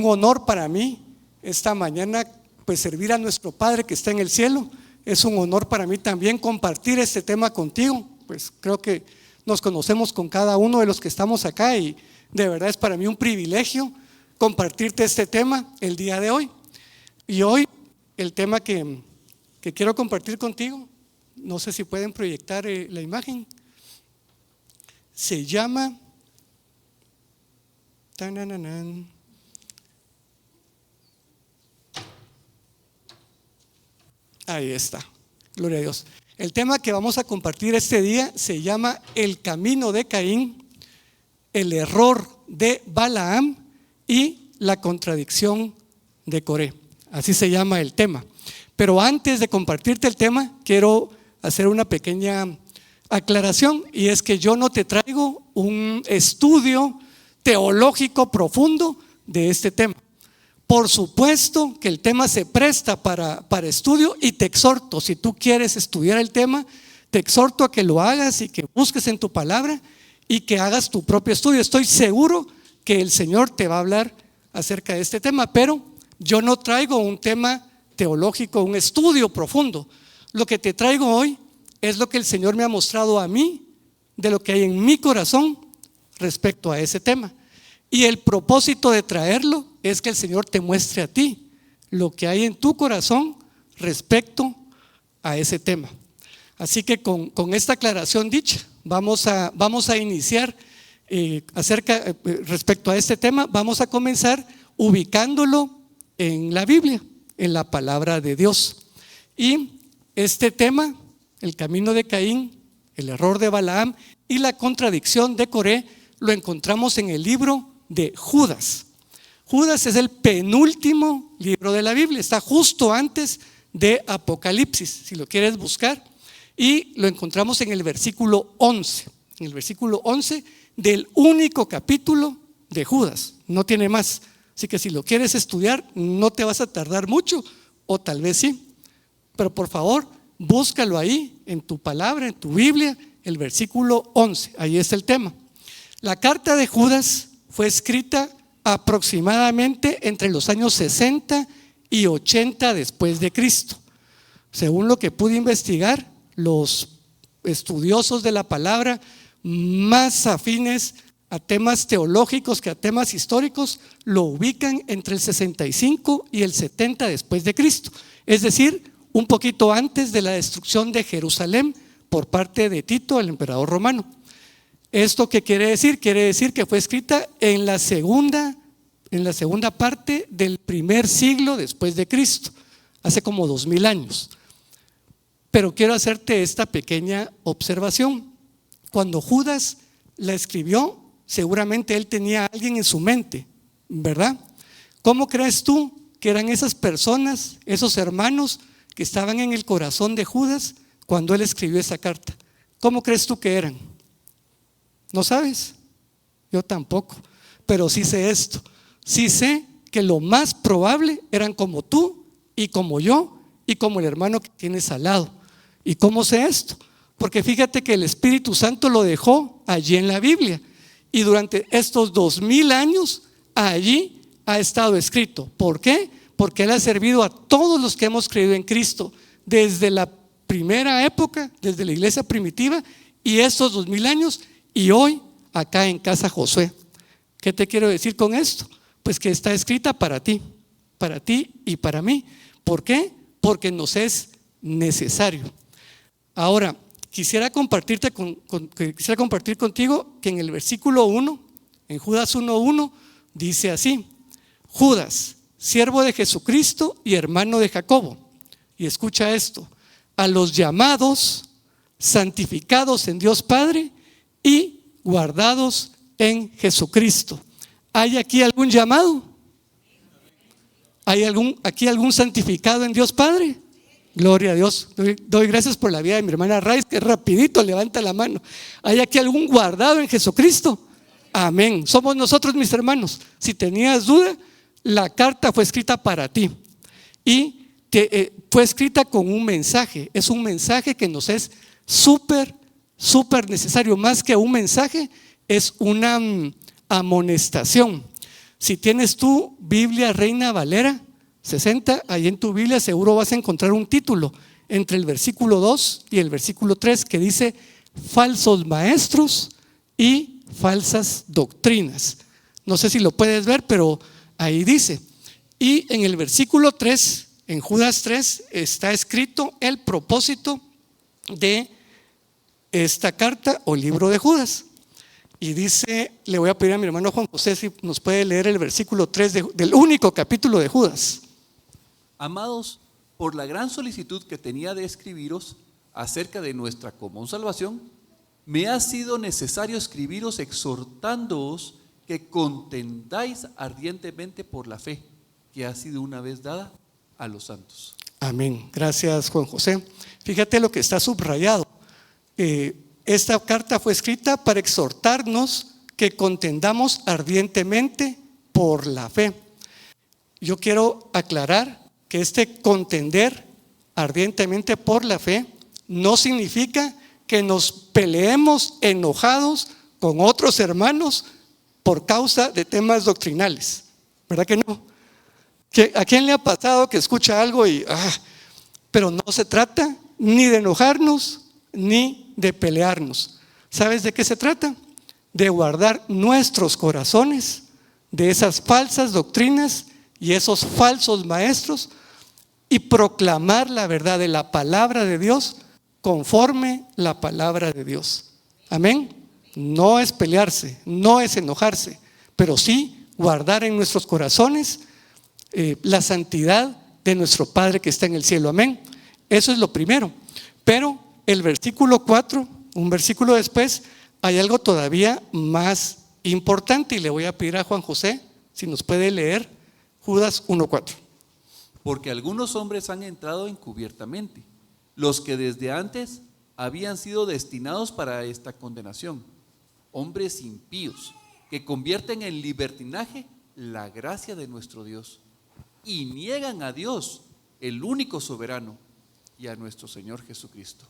honor para mí esta mañana pues servir a nuestro Padre que está en el cielo. Es un honor para mí también compartir este tema contigo. Pues creo que nos conocemos con cada uno de los que estamos acá y de verdad es para mí un privilegio compartirte este tema el día de hoy. Y hoy el tema que quiero compartir contigo, no sé si pueden proyectar la imagen, se llama ahí está, gloria a Dios. El tema que vamos a compartir este día se llama el camino de Caín, el error de Balaam y la contradicción de Coré. Así se llama el tema. Pero antes de compartirte el tema, quiero hacer una pequeña aclaración, y es que yo no te traigo un estudio teológico profundo de este tema. Por supuesto que el tema se presta para estudio y te exhorto, si tú quieres estudiar el tema, te exhorto a que lo hagas y que busques en tu palabra y que hagas tu propio estudio. Estoy seguro que el Señor te va a hablar acerca de este tema, pero yo no traigo un tema teológico, un estudio profundo. Lo que te traigo hoy es lo que el Señor me ha mostrado a mí, de lo que hay en mi corazón respecto a ese tema. Y el propósito de traerlo es que el Señor te muestre a ti lo que hay en tu corazón respecto a ese tema. Así que con esta aclaración dicha, vamos a iniciar respecto a este tema. Vamos a comenzar ubicándolo en la Biblia, en la palabra de Dios. Y este tema, el camino de Caín, el error de Balaam y la contradicción de Coré, lo encontramos en el libro de Judas. Judas es el penúltimo libro de la Biblia, está justo antes de Apocalipsis, si lo quieres buscar, y lo encontramos en el versículo 11, del único capítulo de Judas, no tiene más. Así que si lo quieres estudiar, no te vas a tardar mucho, o tal vez sí, pero por favor, búscalo ahí en tu palabra, en tu Biblia, el versículo 11, ahí está el tema. La carta de Judas fue escrita aproximadamente entre los años 60 y 80 después de Cristo. Según lo que pude investigar, los estudiosos de la palabra más afines a temas teológicos que a temas históricos lo ubican entre el 65 y el 70 después de Cristo, es decir, un poquito antes de la destrucción de Jerusalén por parte de Tito, el emperador romano. ¿Esto qué quiere decir? Quiere decir que fue escrita en la segunda parte del primer siglo después de Cristo, hace como 2000 años. Pero quiero hacerte esta pequeña observación. Cuando Judas la escribió, seguramente él tenía a alguien en su mente, ¿verdad? ¿Cómo crees tú que eran esas personas, esos hermanos que estaban en el corazón de Judas cuando él escribió esa carta? ¿Cómo crees tú que eran? ¿No sabes? Yo tampoco, pero sí sé esto. Sí sé que lo más probable eran como tú y como yo y como el hermano que tienes al lado. ¿Y cómo sé esto? Porque fíjate que el Espíritu Santo lo dejó allí en la Biblia y durante estos 2000 años allí ha estado escrito. ¿Por qué? Porque Él ha servido a todos los que hemos creído en Cristo desde la primera época, desde la iglesia primitiva y estos 2000 años y hoy acá en Casa Josué. ¿Qué te quiero decir con esto? Pues que está escrita para ti y para mí. ¿Por qué? Porque nos es necesario. Ahora, quisiera compartir contigo que en el versículo 1, en Judas 1:1, dice así: Judas, siervo de Jesucristo y hermano de Jacobo. Y escucha esto: a los llamados, santificados en Dios Padre y guardados en Jesucristo. ¿Hay aquí algún llamado? ¿Hay aquí algún santificado en Dios Padre? Gloria a Dios. Doy gracias por la vida de mi hermana Raiz, que rapidito levanta la mano. ¿Hay aquí algún guardado en Jesucristo? Amén. Somos nosotros, mis hermanos. Si tenías duda, la carta fue escrita para ti y fue escrita con un mensaje. Es un mensaje que nos es súper necesario. Más que un mensaje, es una amonestación. Si tienes tu Biblia Reina Valera 60, ahí en tu Biblia seguro vas a encontrar un título entre el versículo 2 y el versículo 3 que dice falsos maestros y falsas doctrinas. No sé si lo puedes ver, pero ahí dice. Y en el versículo 3, en Judas 3, está escrito el propósito de esta carta o libro de Judas. Y dice, le voy a pedir a mi hermano Juan José si nos puede leer el versículo 3 del único capítulo de Judas. Amados, por la gran solicitud que tenía de escribiros acerca de nuestra común salvación, me ha sido necesario escribiros exhortándoos que contendáis ardientemente por la fe que ha sido una vez dada a los santos. Amén. Gracias, Juan José. Fíjate lo que está subrayado. Esta carta fue escrita para exhortarnos que contendamos ardientemente por la fe. Yo quiero aclarar que este contender ardientemente por la fe no significa que nos peleemos enojados con otros hermanos por causa de temas doctrinales. ¿Verdad que no? ¿A quién le ha pasado que escucha algo pero no se trata ni de enojarnos ni de pelearnos? ¿Sabes de qué se trata? De guardar nuestros corazones de esas falsas doctrinas y esos falsos maestros y proclamar la verdad de la palabra de Dios conforme la palabra de Dios. Amén. No es pelearse, no es enojarse, pero sí guardar en nuestros corazones la santidad de nuestro Padre que está en el cielo. Amén. Eso es lo primero. Pero el versículo 4, un versículo después, hay algo todavía más importante y le voy a pedir a Juan José si nos puede leer Judas 1:4. Porque algunos hombres han entrado encubiertamente, los que desde antes habían sido destinados para esta condenación, hombres impíos que convierten en libertinaje la gracia de nuestro Dios y niegan a Dios, el único soberano, y a nuestro Señor Jesucristo.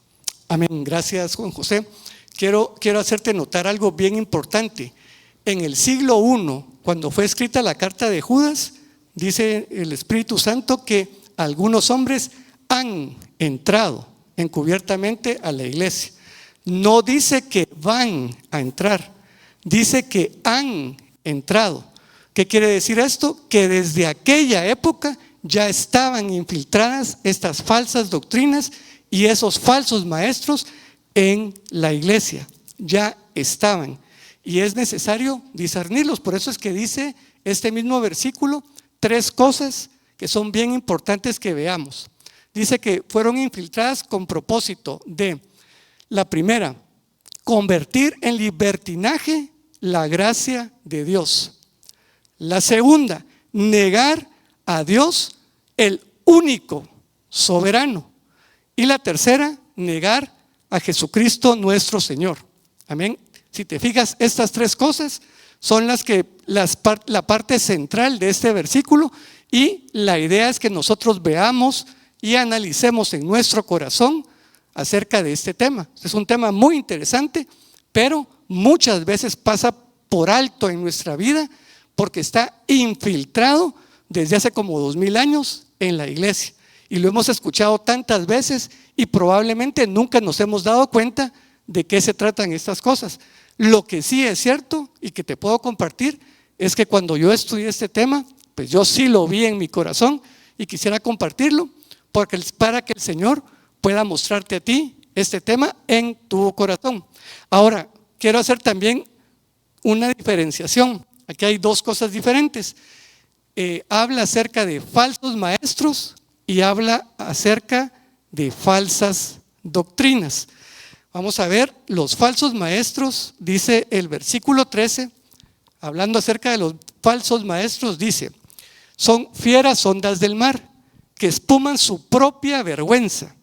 Amén. Gracias, Juan José. Quiero hacerte notar algo bien importante. En el siglo I, cuando fue escrita la carta de Judas, dice el Espíritu Santo que algunos hombres han entrado encubiertamente a la iglesia. No dice que van a entrar, dice que han entrado. ¿Qué quiere decir esto? Que desde aquella época ya estaban infiltradas estas falsas doctrinas y esos falsos maestros en la iglesia. Ya estaban. Y es necesario discernirlos. Por eso es que dice este mismo versículo 3 cosas que son bien importantes que veamos. Dice que fueron infiltradas con propósito de, la primera, convertir en libertinaje la gracia de Dios. La segunda, negar a Dios, el único soberano. Y la tercera, negar a Jesucristo nuestro Señor. Amén. Si te fijas, estas 3 cosas son la parte central de este versículo, y la idea es que nosotros veamos y analicemos en nuestro corazón acerca de este tema. Es un tema muy interesante, pero muchas veces pasa por alto en nuestra vida porque está infiltrado desde hace como 2000 años en la iglesia y lo hemos escuchado tantas veces y probablemente nunca nos hemos dado cuenta de qué se tratan estas cosas. Lo que sí es cierto y que te puedo compartir es que cuando yo estudié este tema, pues yo sí lo vi en mi corazón y quisiera compartirlo para que el Señor pueda mostrarte a ti este tema en tu corazón. Ahora, quiero hacer también una diferenciación. Aquí hay 2 cosas diferentes. Habla acerca de falsos maestros y habla acerca de falsas doctrinas. Vamos a ver, los falsos maestros, dice el versículo 13, hablando acerca de los falsos maestros, dice: son fieras ondas del mar, que espuman su propia vergüenza,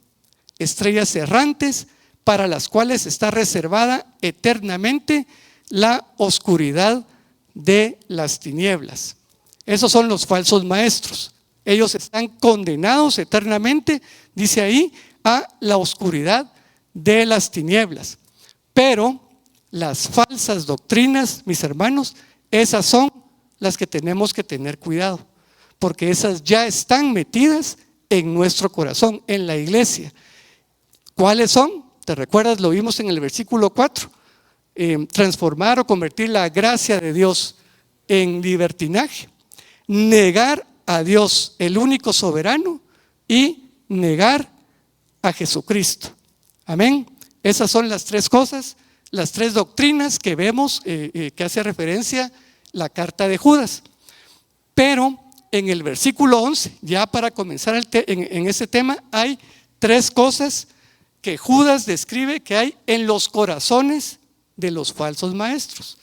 estrellas errantes para las cuales está reservada eternamente la oscuridad de las tinieblas. Esos son los falsos maestros. Ellos están condenados eternamente, dice ahí, a la oscuridad de las tinieblas. Pero las falsas doctrinas, mis hermanos, esas son las que tenemos que tener cuidado, porque esas ya están metidas en nuestro corazón, en la iglesia. ¿Cuáles son? ¿Te recuerdas? Lo vimos en el versículo 4. Transformar o convertir la gracia de Dios en libertinaje, negar a Dios, el único soberano, y negar a Jesucristo. Amén. Esas son las tres cosas, las tres doctrinas que vemos que hace referencia la carta de Judas. Pero en el versículo 11, ya para comenzar en ese tema, hay tres cosas que Judas describe que hay en los corazones de los falsos maestros.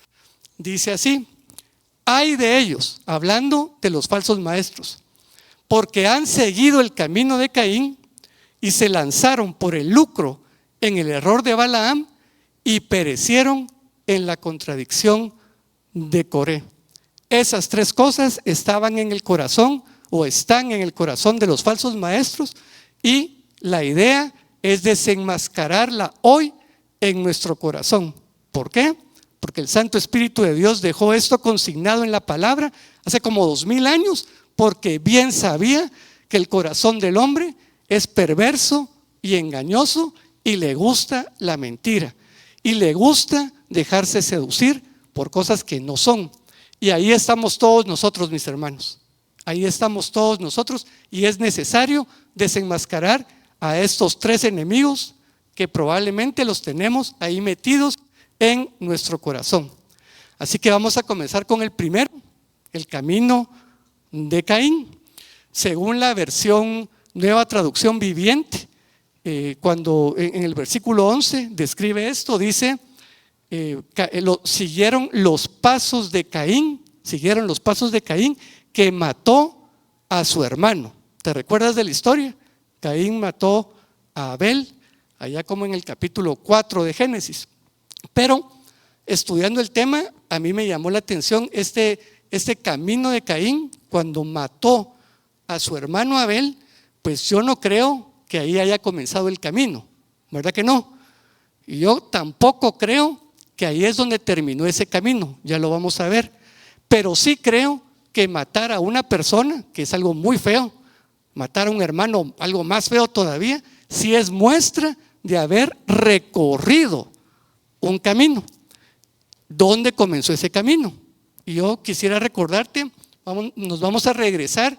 Dice así: hay de ellos, hablando de los falsos maestros, porque han seguido el camino de Caín y se lanzaron por el lucro en el error de Balaam y perecieron en la contradicción de Coré. Esas tres cosas estaban en el corazón o están en el corazón de los falsos maestros, y la idea es desenmascararla hoy en nuestro corazón. ¿Por qué? Porque el Santo Espíritu de Dios dejó esto consignado en la palabra hace como 2000 años, porque bien sabía que el corazón del hombre es perverso y engañoso, y le gusta la mentira, y le gusta dejarse seducir por cosas que no son. Y ahí estamos todos nosotros, mis hermanos. Ahí estamos todos nosotros, y es necesario desenmascarar a estos tres enemigos que probablemente los tenemos ahí metidos en nuestro corazón. Así que vamos a comenzar con el primero, el camino de Caín. Según la versión Nueva Traducción Viviente, cuando en el versículo 11 describe esto, dice: siguieron los pasos de Caín, que mató a su hermano. ¿Te recuerdas de la historia? Caín mató a Abel, allá como en el capítulo 4 de Génesis. Pero estudiando el tema, a mí me llamó la atención este camino de Caín cuando mató a su hermano Abel. Pues yo no creo que ahí haya comenzado el camino, ¿verdad que no? Y yo tampoco creo que ahí es donde terminó ese camino, ya lo vamos a ver. Pero sí creo que matar a una persona, que es algo muy feo, matar a un hermano, algo más feo todavía, sí es muestra de haber recorrido un camino. ¿Dónde comenzó ese camino? Y yo quisiera recordarte, nos vamos a regresar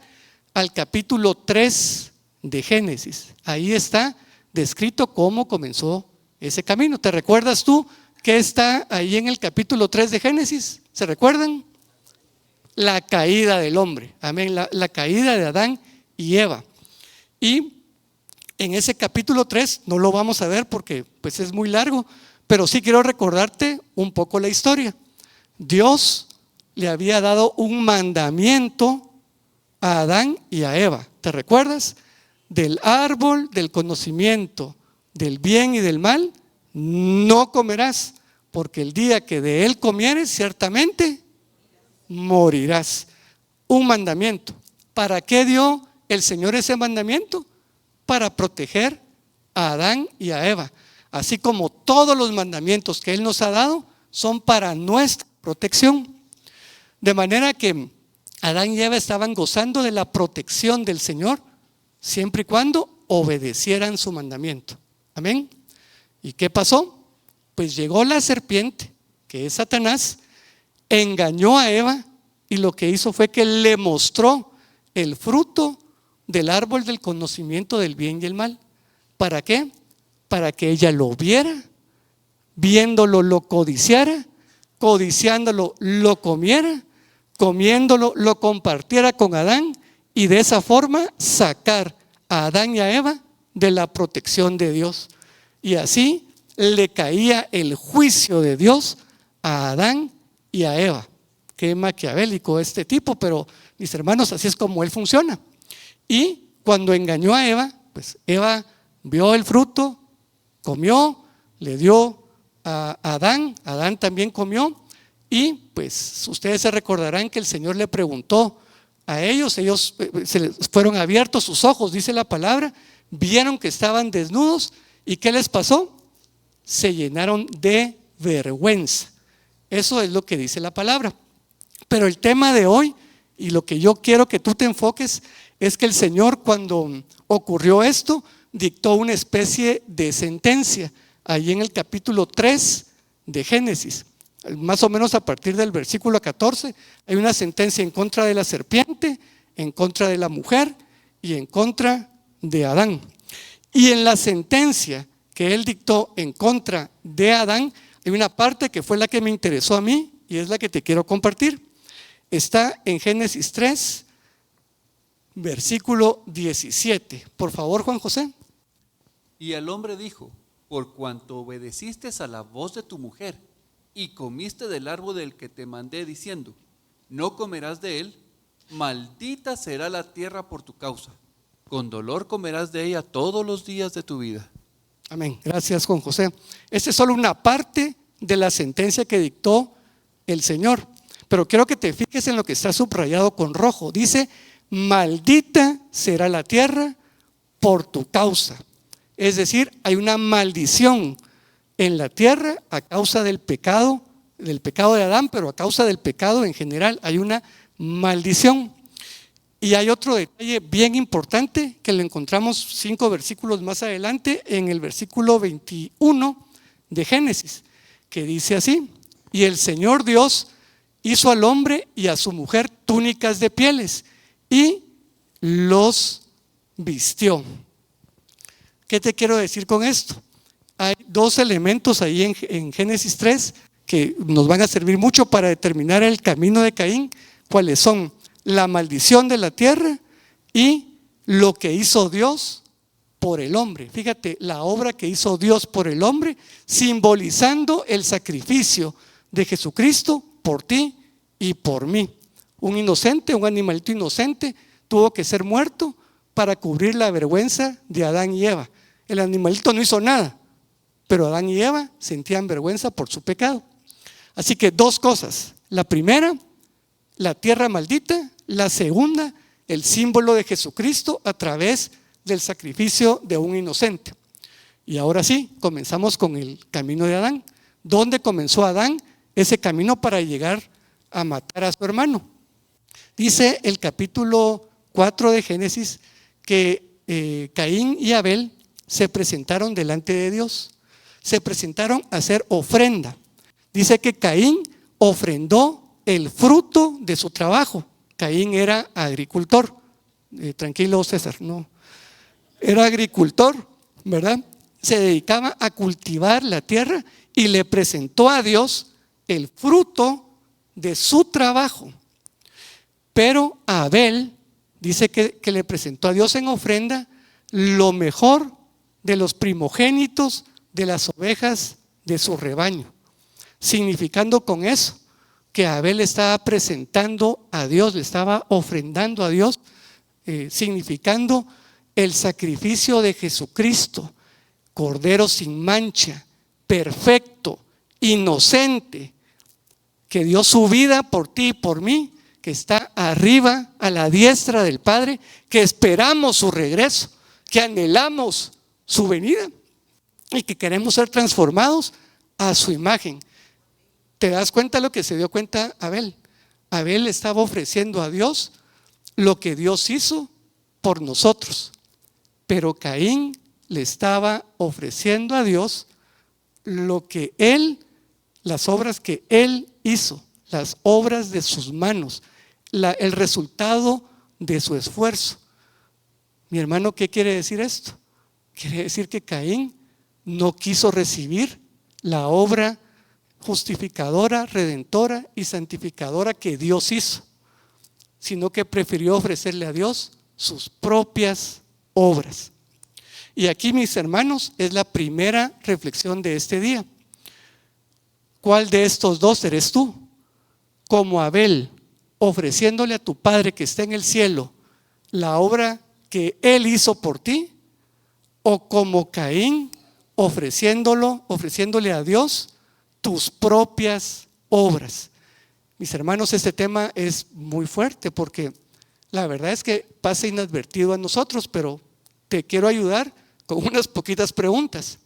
al capítulo 3 de Génesis. Ahí está descrito cómo comenzó ese camino. ¿Te recuerdas tú qué está ahí en el capítulo 3 de Génesis? ¿Se recuerdan? La caída del hombre, amén, la caída de Adán y Eva. Y en ese capítulo 3 no lo vamos a ver porque pues es muy largo, pero sí quiero recordarte un poco la historia. Dios le había dado un mandamiento a Adán y a Eva. ¿Te recuerdas? Del árbol del conocimiento del bien y del mal no comerás, porque el día que de él comieres ciertamente morirás. Un mandamiento. ¿Para qué dio el Señor ese mandamiento? Para proteger a Adán y a Eva. Así como todos los mandamientos que Él nos ha dado son para nuestra protección. De manera que Adán y Eva estaban gozando de la protección del Señor siempre y cuando obedecieran su mandamiento. Amén. ¿Y qué pasó? Pues llegó la serpiente, que es Satanás, engañó a Eva, y lo que hizo fue que le mostró el fruto del árbol del conocimiento del bien y el mal. ¿Para qué? Para que ella lo viera, viéndolo lo codiciara, codiciándolo lo comiera, comiéndolo lo compartiera con Adán, y de esa forma sacar a Adán y a Eva de la protección de Dios. Y así le caía el juicio de Dios a Adán y a Eva. Qué maquiavélico este tipo, pero mis hermanos, así es como él funciona. Y cuando engañó a Eva, pues Eva vio el fruto, comió, le dio a Adán, Adán también comió, y pues ustedes se recordarán que el Señor le preguntó a ellos se les fueron abiertos sus ojos, dice la palabra, vieron que estaban desnudos, ¿y qué les pasó? Se llenaron de vergüenza. Eso es lo que dice la palabra. Pero el tema de hoy, y lo que yo quiero que tú te enfoques, es que el Señor, cuando ocurrió esto, dictó una especie de sentencia ahí en el capítulo 3 de Génesis. Más o menos a partir del versículo 14 hay una sentencia en contra de la serpiente, en contra de la mujer y en contra de Adán. Y en la sentencia que él dictó en contra de Adán, hay una parte que fue la que me interesó a mí y es la que te quiero compartir. Está en Génesis 3, versículo 17. Por favor, Juan José. Y el hombre dijo: por cuanto obedeciste a la voz de tu mujer y comiste del árbol del que te mandé diciendo: no comerás de él, maldita será la tierra por tu causa, con dolor comerás de ella todos los días de tu vida. Amén. Gracias, Juan José. Esta es solo una parte de la sentencia que dictó el Señor, pero quiero que te fijes en lo que está subrayado con rojo. Dice: maldita será la tierra por tu causa. Es decir, hay una maldición en la tierra a causa del pecado de Adán, pero a causa del pecado en general hay una maldición. Y hay otro detalle bien importante que lo encontramos 5 versículos más adelante, en el versículo 21 de Génesis, que dice así: y el Señor Dios hizo al hombre y a su mujer túnicas de pieles y los vistió. ¿Qué te quiero decir con esto? Hay 2 elementos ahí en Génesis 3 que nos van a servir mucho para determinar el camino de Caín. ¿Cuáles son? La maldición de la tierra y lo que hizo Dios por el hombre. Fíjate, la obra que hizo Dios por el hombre, simbolizando el sacrificio de Jesucristo por ti y por mí. Un inocente, un animalito inocente, tuvo que ser muerto para cubrir la vergüenza de Adán y Eva. El animalito no hizo nada, pero Adán y Eva sentían vergüenza por su pecado. Así que 2 cosas. La primera, la tierra maldita. La segunda, el símbolo de Jesucristo a través del sacrificio de un inocente. Y ahora sí, comenzamos con el camino de Adán. ¿Dónde comenzó Adán ese camino para llegar a matar a su hermano? Dice el capítulo 4 de Génesis que Caín y Abel se presentaron delante de Dios. Se presentaron a hacer ofrenda. Dice que Caín ofrendó el fruto de su trabajo. Caín era agricultor. Tranquilo, César, no. Era agricultor, ¿verdad? Se dedicaba a cultivar la tierra y le presentó a Dios el fruto de su trabajo. Pero Abel dice que le presentó a Dios en ofrenda lo mejor de los primogénitos de las ovejas de su rebaño, significando con eso que Abel estaba presentando a Dios, le estaba ofrendando a Dios, significando el sacrificio de Jesucristo, cordero sin mancha, perfecto, inocente, que dio su vida por ti y por mí, que está arriba a la diestra del Padre, que esperamos su regreso, que anhelamos su venida y que queremos ser transformados a su imagen. ¿Te das cuenta lo que se dio cuenta Abel? Abel estaba ofreciendo a Dios lo que Dios hizo por nosotros, pero Caín le estaba ofreciendo a Dios lo que las obras que él hizo, las obras de sus manos, el resultado de su esfuerzo. Mi hermano, ¿qué quiere decir esto? Quiere decir que Caín no quiso recibir la obra justificadora, redentora y santificadora que Dios hizo, sino que prefirió ofrecerle a Dios sus propias obras. Y aquí, mis hermanos, es la primera reflexión de este día. ¿Cuál de estos 2 eres tú? Como Abel, ofreciéndole a tu Padre que está en el cielo la obra que Él hizo por ti, o como Caín, ofreciéndole a Dios tus propias obras. Mis hermanos, este tema es muy fuerte porque la verdad es que pasa inadvertido a nosotros, pero te quiero ayudar con unas poquitas preguntas.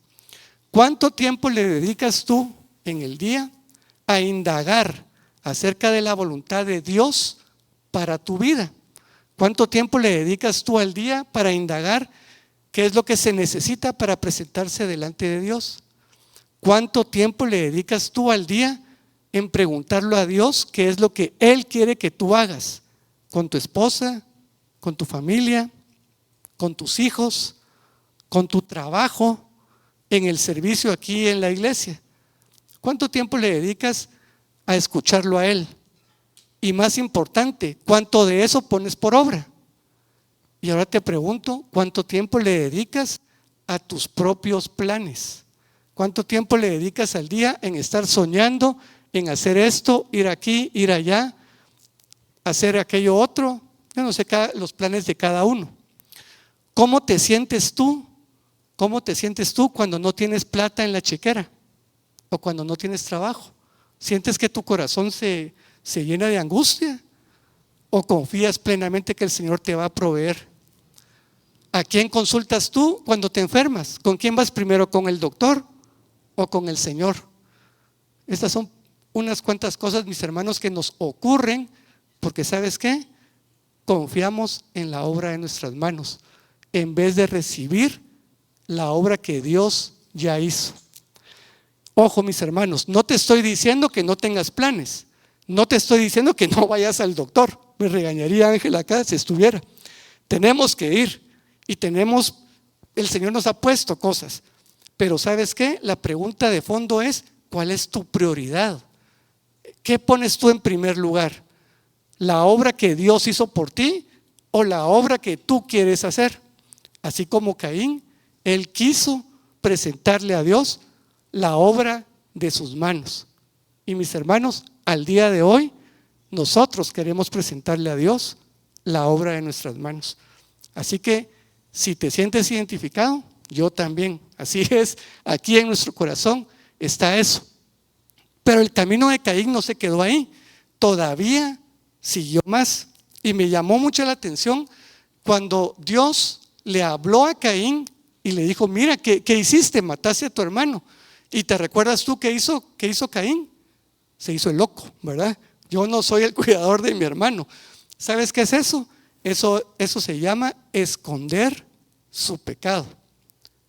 ¿Cuánto tiempo le dedicas tú en el día a indagar, acerca de la voluntad de Dios para tu vida. ¿Cuánto tiempo le dedicas tú al día para indagar qué es lo que se necesita para presentarse delante de Dios? ¿Cuánto tiempo le dedicas tú al día en preguntarle a Dios qué es lo que Él quiere que tú hagas con tu esposa, con tu familia, con tus hijos, con tu trabajo, en el servicio aquí en la iglesia? ¿Cuánto tiempo le dedicas a escucharlo a Él? Y más importante, ¿cuánto de eso pones por obra? Y ahora te pregunto, ¿cuánto tiempo le dedicas a tus propios planes? ¿Cuánto tiempo le dedicas al día en estar soñando, en hacer esto, ir aquí, ir allá, hacer aquello otro? Yo no sé los planes de cada uno. ¿Cómo te sientes tú? ¿Cómo te sientes tú cuando no tienes plata en la chequera? O cuando no tienes trabajo. ¿Sientes que tu corazón se llena de angustia? ¿O confías plenamente que el Señor te va a proveer? ¿A quién consultas tú cuando te enfermas? ¿Con quién vas primero? ¿Con el doctor o con el Señor? Estas son unas cuantas cosas, mis hermanos, que nos ocurren porque, ¿sabes qué? Confiamos en la obra de nuestras manos en vez de recibir la obra que Dios ya hizo. Ojo, mis hermanos, no te estoy diciendo que no tengas planes, no te estoy diciendo que no vayas al doctor. Me regañaría Ángel acá si estuviera. Tenemos que ir y el Señor nos ha puesto cosas, pero ¿sabes qué? La pregunta de fondo es: ¿cuál es tu prioridad? ¿Qué pones tú en primer lugar? ¿La obra que Dios hizo por ti o la obra que tú quieres hacer? Así como Caín, él quiso presentarle a Dios la obra de sus manos. Y mis hermanos, al día de hoy, nosotros queremos presentarle a Dios la obra de nuestras manos. Así que si te sientes identificado, yo también. Así es, aquí en nuestro corazón está eso. Pero el camino de Caín no se quedó ahí, todavía siguió más. Y me llamó mucho la atención cuando Dios le habló a Caín y le dijo: mira, ¿qué hiciste? Mataste a tu hermano. ¿Y te recuerdas tú qué hizo Caín? Se hizo el loco, ¿verdad? Yo no soy el cuidador de mi hermano. ¿Sabes qué es eso? Eso se llama esconder su pecado.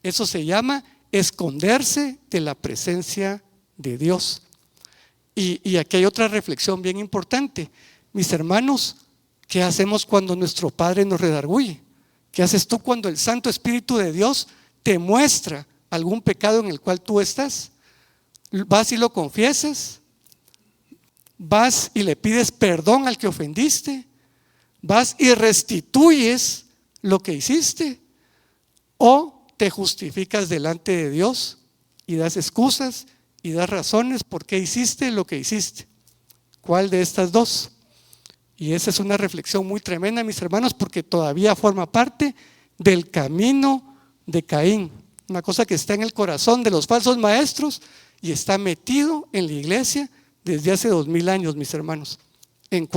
Eso se llama esconderse de la presencia de Dios. Y aquí hay otra reflexión bien importante. Mis hermanos, ¿qué hacemos cuando nuestro Padre nos redarguye? ¿Qué haces tú cuando el Santo Espíritu de Dios te muestra algún pecado en el cual tú estás? ¿Vas y lo confiesas? ¿Vas y le pides perdón al que ofendiste? ¿Vas y restituyes lo que hiciste? ¿O te justificas delante de Dios y das excusas y das razones por qué hiciste lo que hiciste? ¿Cuál de estas dos? Y esa es una reflexión muy tremenda, mis hermanos, porque todavía forma parte del camino de Caín. Una cosa que está en el corazón de los falsos maestros y está metido en la iglesia desde hace 2000 años, mis hermanos. ¿En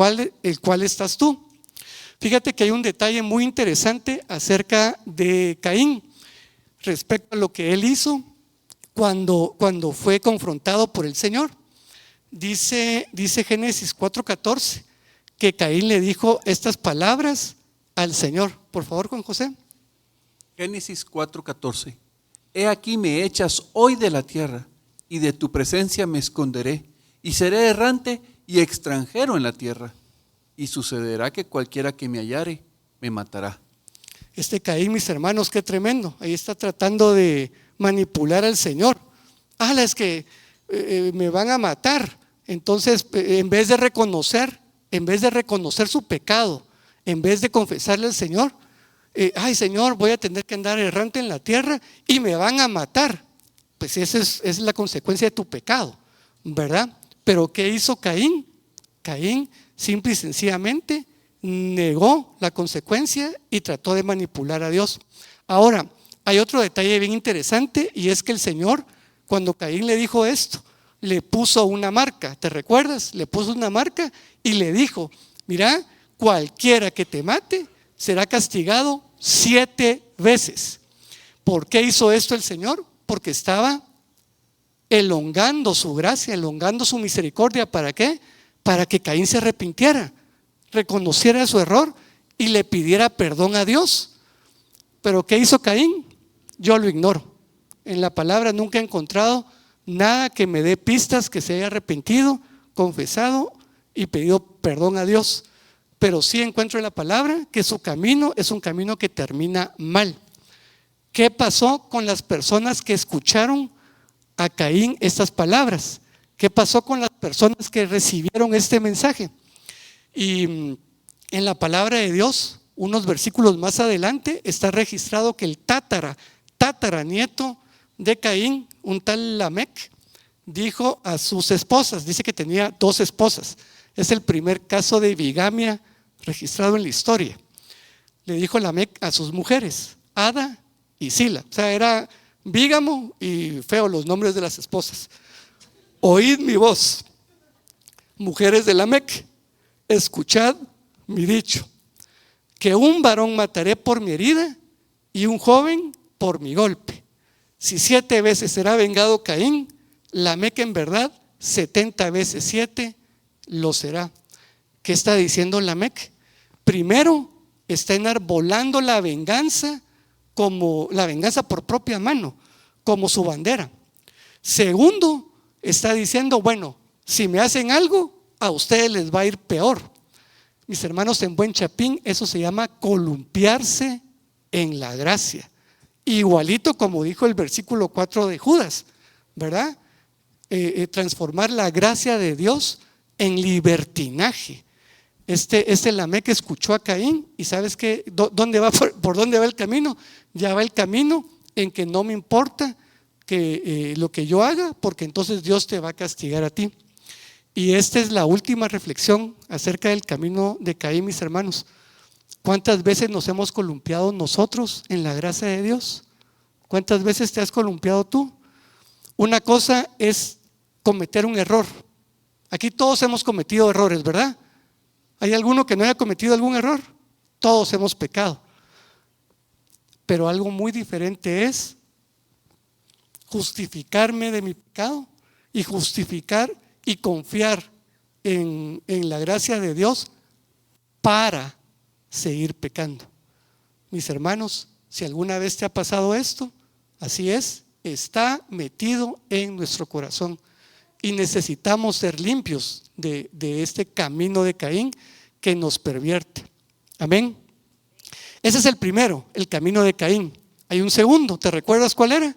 el cual estás tú? Fíjate que hay un detalle muy interesante acerca de Caín respecto a lo que él hizo cuando fue confrontado por el Señor. Dice Génesis 4:14 que Caín le dijo estas palabras al Señor. Por favor, Juan José. Génesis 4:14. He aquí me echas hoy de la tierra, y de tu presencia me esconderé, y seré errante y extranjero en la tierra. Y sucederá que cualquiera que me hallare me matará. Caín, mis hermanos, qué tremendo. Ahí está tratando de manipular al Señor. Es que me van a matar. Entonces, en vez de reconocer su pecado, en vez de confesarle al Señor, Señor, voy a tener que andar errante en la tierra y me van a matar. Pues esa es la consecuencia de tu pecado, ¿verdad? Pero ¿qué hizo Caín? Caín simple y sencillamente negó la consecuencia y trató de manipular a Dios. Ahora, hay otro detalle bien interesante, y es que el Señor, cuando Caín le dijo esto, le puso una marca. ¿Te recuerdas? Le puso una marca y le dijo: mira, cualquiera que te mate será castigado 7 veces. ¿Por qué hizo esto el Señor? Porque estaba elongando su gracia, elongando su misericordia. ¿Para qué? para que Caín se arrepintiera, reconociera su error y le pidiera perdón a Dios. Pero ¿qué hizo Caín? Yo lo ignoro. En la palabra nunca he encontrado nada que me dé pistas que se haya arrepentido, confesado y pedido perdón a Dios. Pero sí encuentro en la palabra que su camino es un camino que termina mal. ¿Qué pasó con las personas que escucharon a Caín estas palabras? ¿Qué pasó con las personas que recibieron este mensaje? Y en la palabra de Dios, unos versículos más adelante, está registrado que el tataranieto de Caín, un tal Lamec, dijo a sus esposas, dice que tenía 2 esposas. Es el primer caso de bigamia registrado en la historia. Le dijo Lamec a sus mujeres, Ada y Sila. O sea, era bígamo y feo los nombres de las esposas. Oíd mi voz, mujeres de Lamec, escuchad mi dicho, que un varón mataré por mi herida y un joven por mi golpe. Si 7 veces será vengado Caín, Lamec en verdad 70 veces 7 lo será. ¿Qué está diciendo Lamec? Primero, está enarbolando la venganza como la venganza por propia mano, como su bandera. Segundo, está diciendo, bueno, si me hacen algo, a ustedes les va a ir peor. Mis hermanos, en buen chapín, eso se llama columpiarse en la gracia. Igualito como dijo el versículo 4 de Judas, ¿verdad? Transformar la gracia de Dios en libertinaje. Este Lamec escuchó a Caín y ¿sabes qué? ¿Dónde va? ¿Por dónde va el camino? Ya va el camino en que no me importa que lo que yo haga, porque entonces Dios te va a castigar a ti. Y esta es la última reflexión acerca del camino de Caín, mis hermanos. ¿Cuántas veces nos hemos columpiado nosotros en la gracia de Dios? ¿Cuántas veces te has columpiado tú? Una cosa es cometer un error. Aquí todos hemos cometido errores, ¿verdad? ¿Hay alguno que no haya cometido algún error? Todos hemos pecado. Pero algo muy diferente es justificarme de mi pecado y justificar y confiar en la gracia de Dios para seguir pecando. Mis hermanos, si alguna vez te ha pasado esto, así es, está metido en nuestro corazón y necesitamos ser limpios de este camino de Caín que nos pervierte. Amén. Ese es el primero, el camino de Caín. Hay un segundo, ¿te recuerdas cuál era?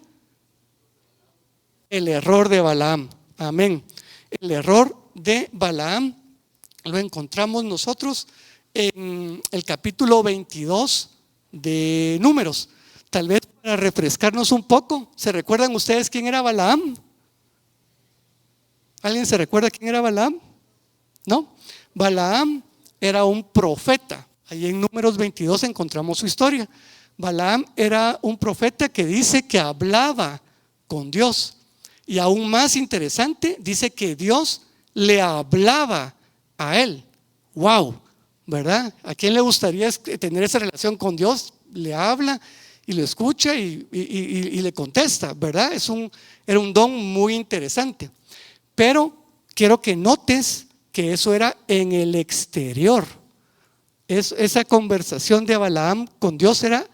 El error de Balaam. Amén. El error de Balaam lo encontramos nosotros en el capítulo 22 de Números. Tal vez para refrescarnos un poco, ¿se recuerdan ustedes quién era Balaam? ¿Alguien se recuerda quién era Balaam? ¿No? Balaam era un profeta. Ahí en Números 22 encontramos su historia. Balaam era un profeta que dice que hablaba con Dios. Y aún más interesante, dice que Dios le hablaba a él. ¡Wow! ¿Verdad? ¿A quién le gustaría tener esa relación con Dios? Le habla y lo escucha y le contesta, ¿verdad? Era un don muy interesante. Pero quiero que notes que eso era en el exterior. Esa conversación de Balaam con Dios era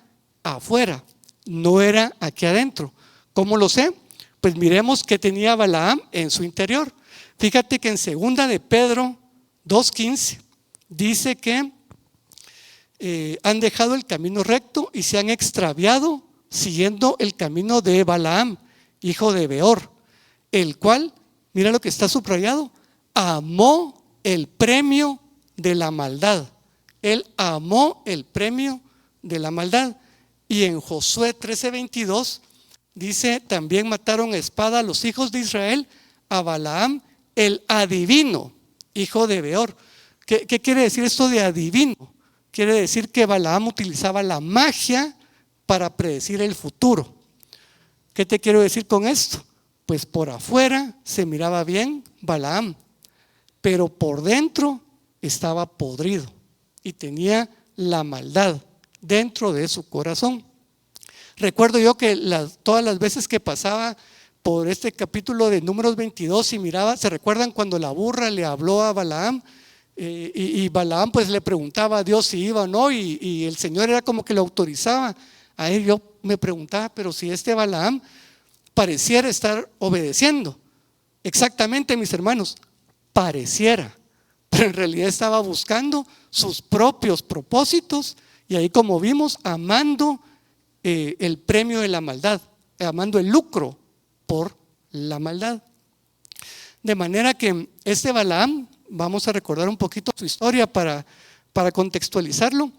afuera, no era aquí adentro. ¿Cómo lo sé? Pues miremos qué tenía Balaam en su interior. Fíjate que en 2 de Pedro 2:15 dice que han dejado el camino recto y se han extraviado siguiendo el camino de Balaam, hijo de Beor, el cual, mira lo que está subrayado, amó el premio de la maldad. Él amó el premio de la maldad. Y en Josué 13:22 dice, también mataron a espada a los hijos de Israel, a Balaam, el adivino, hijo de Beor. ¿Qué quiere decir esto de adivino? Quiere decir que Balaam utilizaba la magia para predecir el futuro. ¿Qué te quiero decir con esto? Pues por afuera se miraba bien Balaam, pero por dentro estaba podrido y tenía la maldad dentro de su corazón. Recuerdo yo que todas las veces que pasaba por este capítulo de Números 22 y miraba, ¿se recuerdan cuando la burra le habló a Balaam? Y Balaam pues le preguntaba a Dios si iba o no, y el Señor era como que lo autorizaba a él. Yo me preguntaba, pero si este Balaam pareciera estar obedeciendo, exactamente, mis hermanos, pareciera, pero en realidad estaba buscando sus propios propósitos, y ahí, como vimos, amando el premio de la maldad, amando el lucro por la maldad. De manera que este Balaam, vamos a recordar un poquito su historia para contextualizarlo.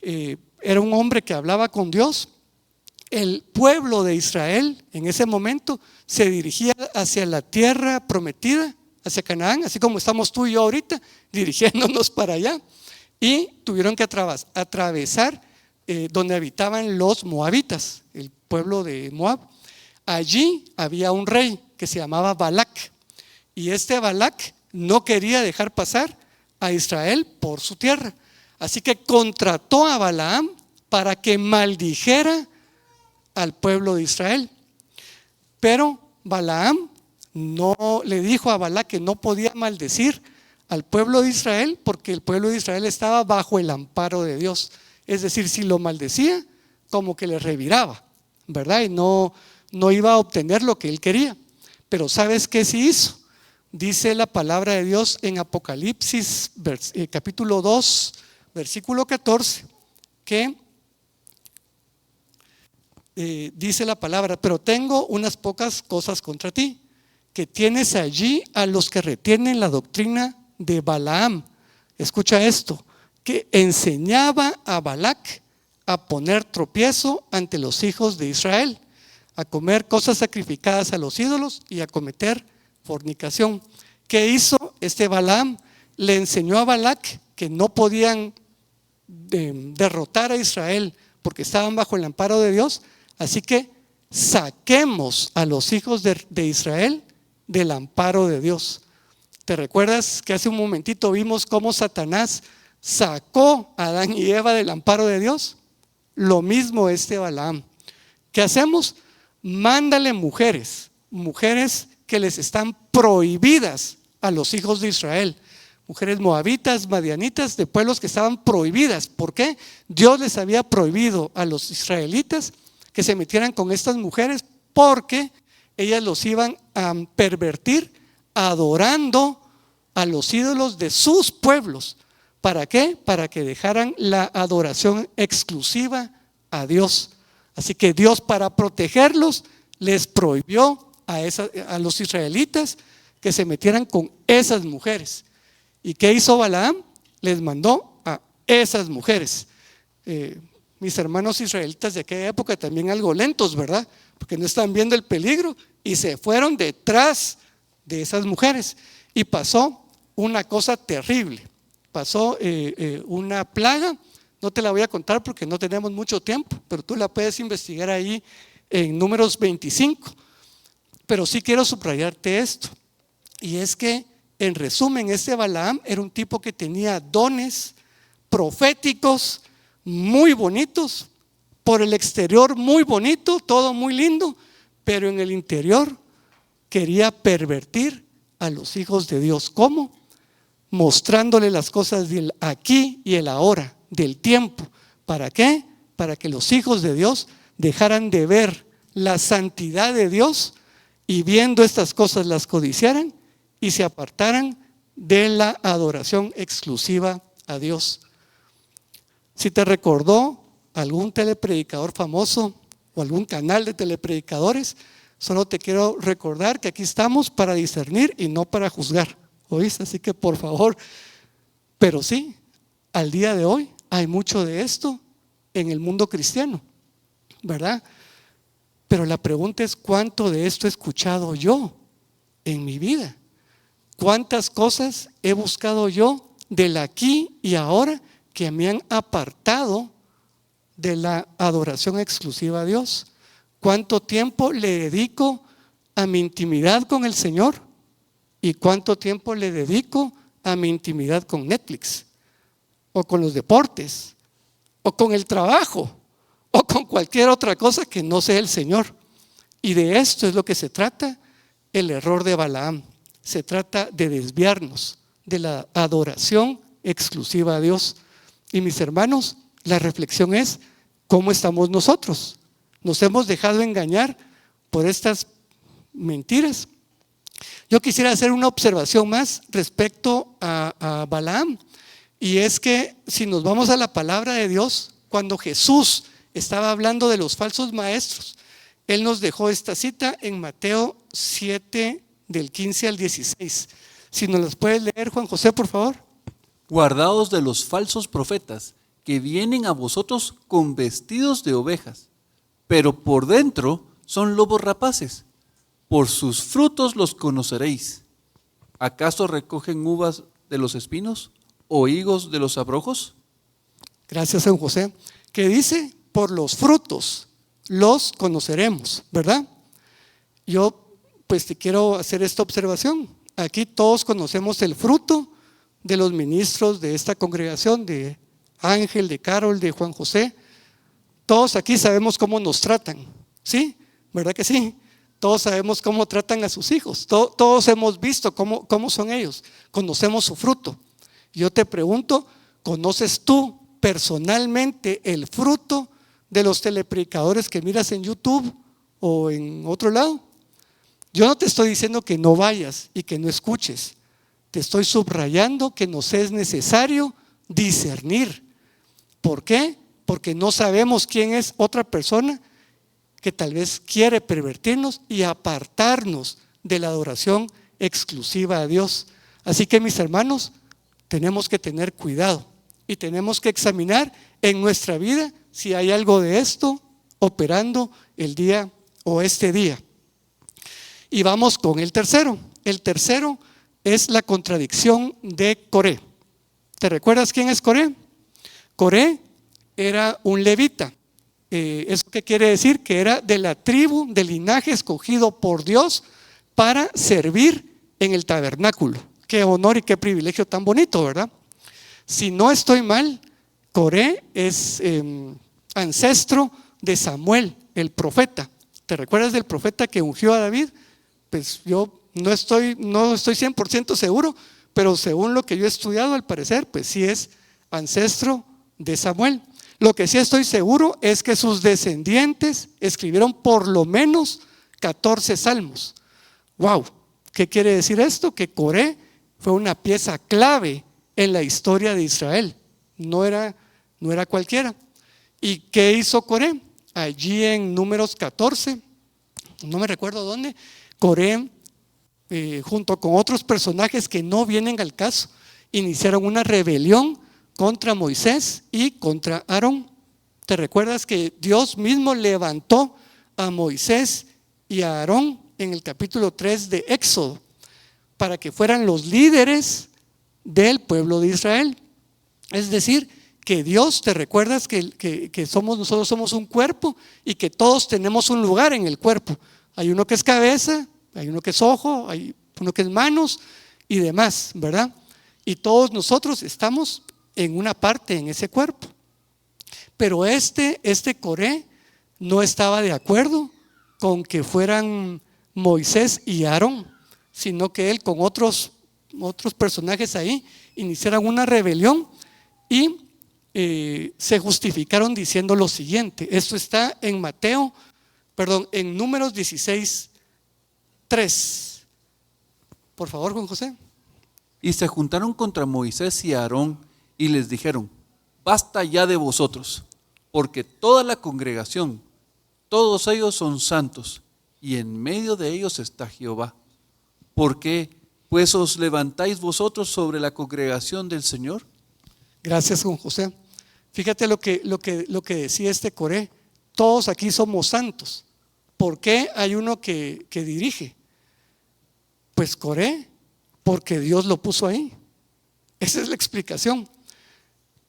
Era un hombre que hablaba con Dios. El pueblo de Israel en ese momento se dirigía hacia la tierra prometida, hacia Canaán, así como estamos tú y yo ahorita dirigiéndonos para allá, y tuvieron que atravesar donde habitaban los moabitas, el pueblo de Moab. Allí había un rey que se llamaba Balac, y este Balac no quería dejar pasar a Israel por su tierra, así que contrató a Balaam para que maldijera al pueblo de Israel. Pero Balaam no le dijo a Balac que no podía maldecir al pueblo de Israel, porque el pueblo de Israel estaba bajo el amparo de Dios. Es decir, si lo maldecía, como que le reviraba, ¿verdad? Y no iba a obtener lo que él quería. Pero ¿sabes qué sí hizo? Dice la palabra de Dios en Apocalipsis capítulo 2, versículo 14, que dice la palabra: pero tengo unas pocas cosas contra ti, que tienes allí a los que retienen la doctrina de Balaam. Escucha esto: que enseñaba a Balac a poner tropiezo ante los hijos de Israel, a comer cosas sacrificadas a los ídolos y a cometer fornicación. ¿Qué hizo este Balaam? Le enseñó a Balac que no podían derrotar a Israel porque estaban bajo el amparo de Dios, así que saquemos a los hijos de Israel del amparo de Dios. ¿Te recuerdas que hace un momentito vimos cómo Satanás sacó a Adán y Eva del amparo de Dios? Lo mismo este Balaam. ¿Qué hacemos? Mándale mujeres que les están prohibidas a los hijos de Israel, mujeres moabitas, madianitas, de pueblos que estaban prohibidas. ¿Por qué? Dios les había prohibido a los israelitas que se metieran con estas mujeres, porque ellas los iban a pervertir adorando a los ídolos de sus pueblos. ¿Para qué? Para que dejaran la adoración exclusiva a Dios. Así que Dios, para protegerlos, les prohibió a los israelitas que se metieran con esas mujeres. ¿Y qué hizo Balaam? Les mandó a esas mujeres. Mis hermanos israelitas de aquella época también algo lentos, ¿verdad? Porque no están viendo el peligro y se fueron detrás de esas mujeres. Y pasó una cosa terrible. Pasó una plaga. No te la voy a contar porque no tenemos mucho tiempo, pero tú la puedes investigar ahí en Números 25. Pero sí quiero subrayarte esto, y es que, en resumen, este Balaam era un tipo que tenía dones proféticos muy bonitos, por el exterior muy bonito, todo muy lindo, pero en el interior quería pervertir a los hijos de Dios. ¿Cómo? Mostrándole las cosas del aquí y el ahora, del tiempo. ¿Para qué? Para que los hijos de Dios dejaran de ver la santidad de Dios y, viendo estas cosas, las codiciaran y se apartaran de la adoración exclusiva a Dios. Si te recordó algún telepredicador famoso o algún canal de telepredicadores, solo te quiero recordar que aquí estamos para discernir y no para juzgar, ¿oíste? Así que por favor, pero sí, al día de hoy hay mucho de esto en el mundo cristiano, ¿verdad? Pero la pregunta es: ¿cuánto de esto he escuchado yo en mi vida? ¿Cuántas cosas he buscado yo del aquí y ahora que me han apartado de la adoración exclusiva a Dios? ¿Cuánto tiempo le dedico a mi intimidad con el Señor? ¿Y cuánto tiempo le dedico a mi intimidad con Netflix? ¿O con los deportes? ¿O con el trabajo? ¿O con cualquier otra cosa que no sea el Señor? Y de esto es lo que se trata el error de Balaam. Se trata de desviarnos de la adoración exclusiva a Dios. Y mis hermanos, la reflexión es: ¿cómo estamos nosotros? ¿Nos hemos dejado engañar por estas mentiras? Yo quisiera hacer una observación más respecto a Balaam, y es que si nos vamos a la palabra de Dios, cuando Jesús estaba hablando de los falsos maestros, Él nos dejó esta cita en Mateo 7, del 15 al 16. Si nos las puedes leer, Juan José, por favor. Guardaos de los falsos profetas que vienen a vosotros con vestidos de ovejas, pero por dentro son lobos rapaces. Por sus frutos los conoceréis. ¿Acaso recogen uvas de los espinos o higos de los abrojos? Gracias, San José. Que dice: por los frutos los conoceremos, ¿verdad? Yo pues te quiero hacer esta observación. Aquí todos conocemos el fruto de los ministros de esta congregación, de Ángel, de Carol, de Juan José. Todos aquí sabemos cómo nos tratan, ¿sí? ¿Verdad que sí? Todos sabemos cómo tratan a sus hijos. Todos hemos visto cómo son ellos. Conocemos su fruto. Yo te pregunto: ¿conoces tú personalmente el fruto de los telepredicadores que miras en YouTube o en otro lado? Yo no te estoy diciendo que no vayas y que no escuches. Te estoy subrayando que nos es necesario discernir. ¿Por qué? Porque no sabemos quién es otra persona que tal vez quiere pervertirnos y apartarnos de la adoración exclusiva a Dios. Así que, mis hermanos, tenemos que tener cuidado y tenemos que examinar en nuestra vida si hay algo de esto operando el día o este día. Y vamos con el tercero. El tercero es la contradicción de Coré. ¿Te recuerdas quién es Coré? Coré era un levita. ¿Eso qué quiere decir? Que era de la tribu, del linaje escogido por Dios para servir en el tabernáculo. Qué honor y qué privilegio tan bonito, ¿verdad? Si no estoy mal, Coré es ancestro de Samuel, el profeta. ¿Te recuerdas del profeta que ungió a David? Pues yo no estoy 100% seguro, pero según lo que yo he estudiado, al parecer, pues sí es ancestro de Samuel. Lo que sí estoy seguro es que sus descendientes escribieron por lo menos 14 salmos. ¡Wow! ¿Qué quiere decir esto? Que Coré fue una pieza clave en la historia de Israel. No era cualquiera. ¿Y qué hizo Coré? Allí en Números 14, no me recuerdo dónde, Coré, junto con otros personajes que no vienen al caso, iniciaron una rebelión contra Moisés y contra Aarón. ¿Te recuerdas que Dios mismo levantó a Moisés y a Aarón en el capítulo 3 de Éxodo para que fueran los líderes del pueblo de Israel? Es decir, que Dios, ¿te recuerdas que nosotros somos un cuerpo y que todos tenemos un lugar en el cuerpo? Hay uno que es cabeza, hay uno que es ojo, hay uno que es manos y demás, ¿verdad? Y todos nosotros estamos en una parte en ese cuerpo. Pero este Coré no estaba de acuerdo con que fueran Moisés y Aarón, sino que él con otros personajes ahí iniciaron una rebelión y se justificaron diciendo lo siguiente. Esto está en en Números 16:3. Por favor, Juan José. Y se juntaron contra Moisés y Aarón y les dijeron: basta ya de vosotros, porque toda la congregación, todos ellos son santos, y en medio de ellos está Jehová. ¿Por qué pues os levantáis vosotros sobre la congregación del Señor? Gracias, Juan José. Fíjate lo que decía este Coré: todos aquí somos santos. ¿Por qué hay uno que dirige? Pues Coré, porque Dios lo puso ahí. Esa es la explicación.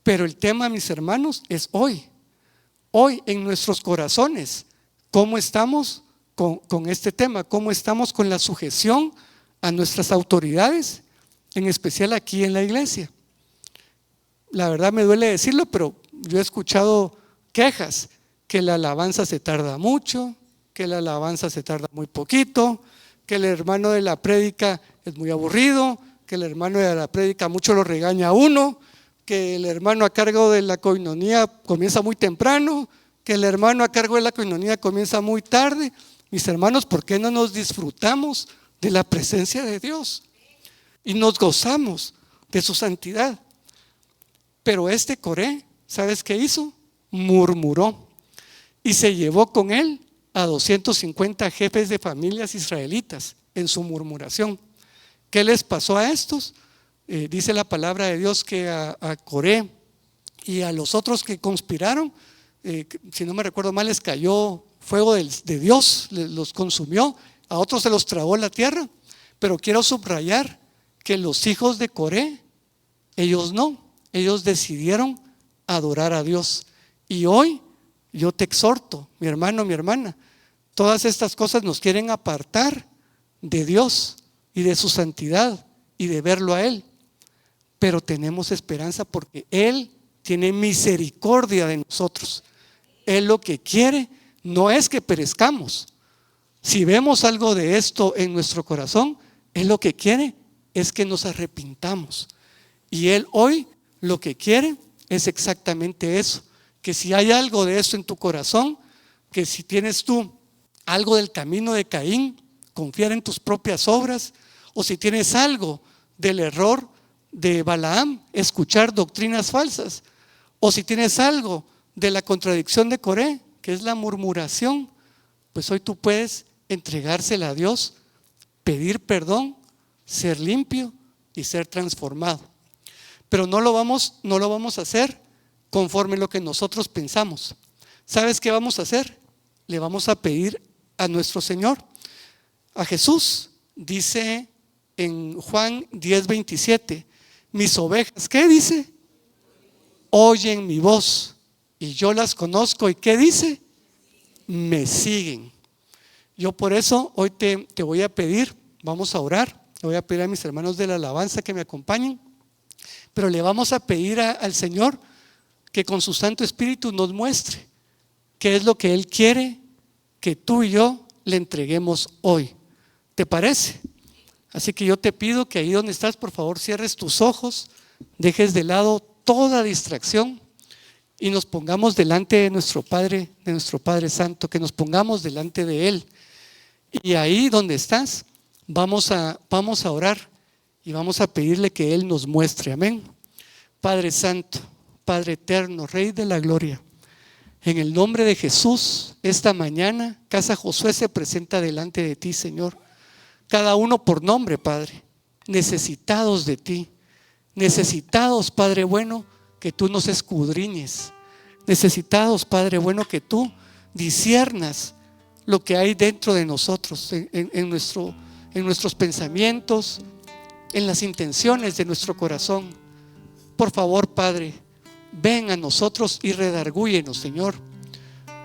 Pero el tema, mis hermanos, es hoy en nuestros corazones. ¿Cómo estamos con este tema? ¿Cómo estamos con la sujeción a nuestras autoridades, en especial aquí en la iglesia? La verdad me duele decirlo, pero yo he escuchado quejas que la alabanza se tarda mucho, que la alabanza se tarda muy poquito, que el hermano de la prédica es muy aburrido, que el hermano de la prédica mucho lo regaña a uno, que el hermano a cargo de la coinonía comienza muy temprano, que el hermano a cargo de la coinonía comienza muy tarde. Mis hermanos, ¿por qué no nos disfrutamos de la presencia de Dios y nos gozamos de su santidad? Pero este Coré, ¿sabes qué hizo? Murmuró y se llevó con él a 250 jefes de familias israelitas en su murmuración. ¿Qué les pasó a estos? Dice la palabra de Dios que a Coré y a los otros que conspiraron, si no me recuerdo mal, les cayó fuego de Dios, los consumió, a otros se los tragó la tierra. Pero quiero subrayar que los hijos de Coré, ellos no, ellos decidieron adorar a Dios. Y hoy yo te exhorto, mi hermano, mi hermana, todas estas cosas nos quieren apartar de Dios y de su santidad y de verlo a Él. Pero tenemos esperanza porque Él tiene misericordia de nosotros. Él lo que quiere no es que perezcamos. Si vemos algo de esto en nuestro corazón, Él lo que quiere es que nos arrepintamos. Y Él hoy lo que quiere es exactamente eso. Que si hay algo de eso en tu corazón, que si tienes tú algo del camino de Caín, confiar en tus propias obras, o si tienes algo del error de Balaam, escuchar doctrinas falsas, o si tienes algo de la contradicción de Coré, que es la murmuración, pues hoy tú puedes entregársela a Dios, pedir perdón, ser limpio y ser transformado. Pero no lo vamos a hacer conforme lo que nosotros pensamos. ¿Sabes qué vamos a hacer? Le vamos a pedir a nuestro Señor, a Jesús. Dice en Juan 10:27, mis ovejas, ¿qué dice? Oyen mi voz y yo las conozco. ¿Y qué dice? Me siguen. Yo por eso hoy te voy a pedir, vamos a orar, le voy a pedir a mis hermanos de la alabanza que me acompañen, pero le vamos a pedir al Señor que con su Santo Espíritu nos muestre qué es lo que Él quiere que tú y yo le entreguemos hoy. ¿Te parece? Así que yo te pido que ahí donde estás, por favor, cierres tus ojos, dejes de lado toda distracción y nos pongamos delante de nuestro Padre Santo, que nos pongamos delante de Él. Y ahí donde estás, vamos a orar y vamos a pedirle que Él nos muestre. Amén. Padre Santo, Padre eterno, Rey de la gloria, en el nombre de Jesús, esta mañana Casa Josué se presenta delante de ti, Señor. Cada uno por nombre, Padre, necesitados de ti, necesitados, Padre bueno, que tú nos escudriñes, necesitados, Padre bueno, que tú disciernas lo que hay dentro de nosotros, en nuestros pensamientos, en las intenciones de nuestro corazón. Por favor, Padre, ven a nosotros y redargúyenos, Señor.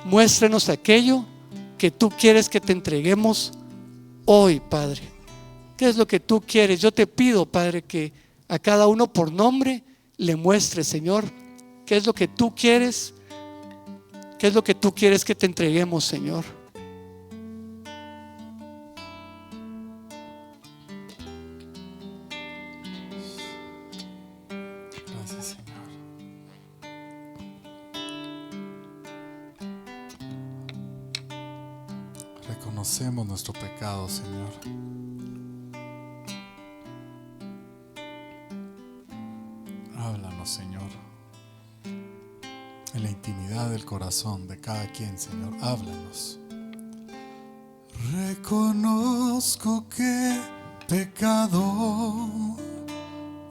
Muéstranos aquello que tú quieres que te entreguemos hoy, Padre. ¿Qué es lo que tú quieres? Yo te pido, Padre, que a cada uno por nombre le muestres, Señor, qué es lo que tú quieres, qué es lo que tú quieres que te entreguemos, Señor. Gracias, Señor. Reconocemos nuestro pecado, Señor. Háblanos, Señor, en la intimidad del corazón de cada quien, Señor. Háblanos. Reconozco que pecado,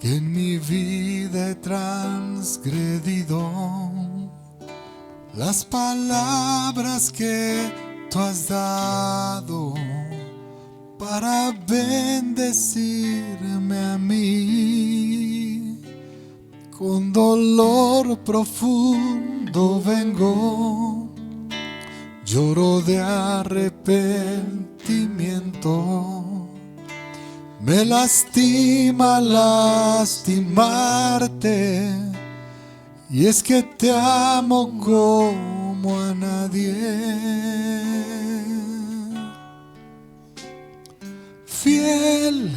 que en mi vida he transgredido las palabras que tú has dado para bendecirme a mí. Con dolor profundo vengo, lloro de arrepentimiento. Me lastima lastimarte, y es que te amo como a nadie. Fiel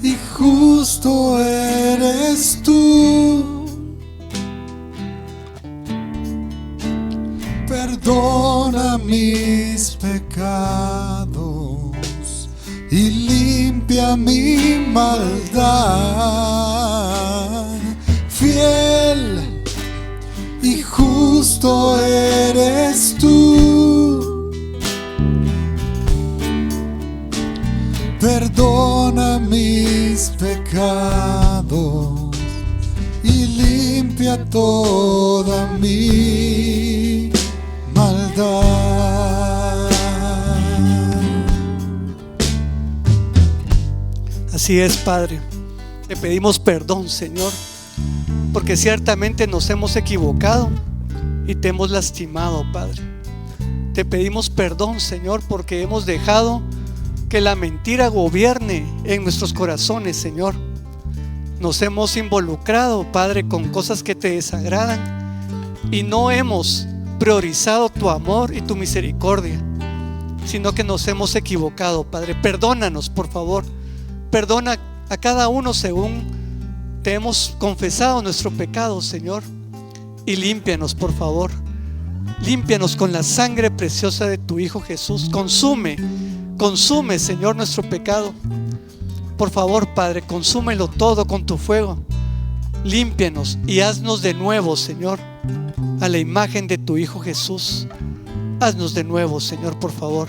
y justo eres tú. Perdona mis pecados y limpia mi maldad. Fiel y justo eres tú. Perdona mis pecados y limpia toda mi maldad. Así es, Padre. Te pedimos perdón, Señor, porque ciertamente nos hemos equivocado y te hemos lastimado, Padre. Te pedimos perdón, Señor, porque hemos dejado que la mentira gobierne en nuestros corazones, Señor. Nos hemos involucrado, Padre, con cosas que te desagradan y no hemos priorizado tu amor y tu misericordia, sino que nos hemos equivocado, Padre. Perdónanos, por favor. Perdona a cada uno según te hemos confesado nuestro pecado, Señor, y límpianos, por favor. Límpianos con la sangre preciosa de tu Hijo Jesús. Consume, Señor, nuestro pecado. Por favor, Padre, consúmelo todo con tu fuego. Límpianos y haznos de nuevo, Señor, a la imagen de tu Hijo Jesús. Haznos de nuevo, Señor, por favor.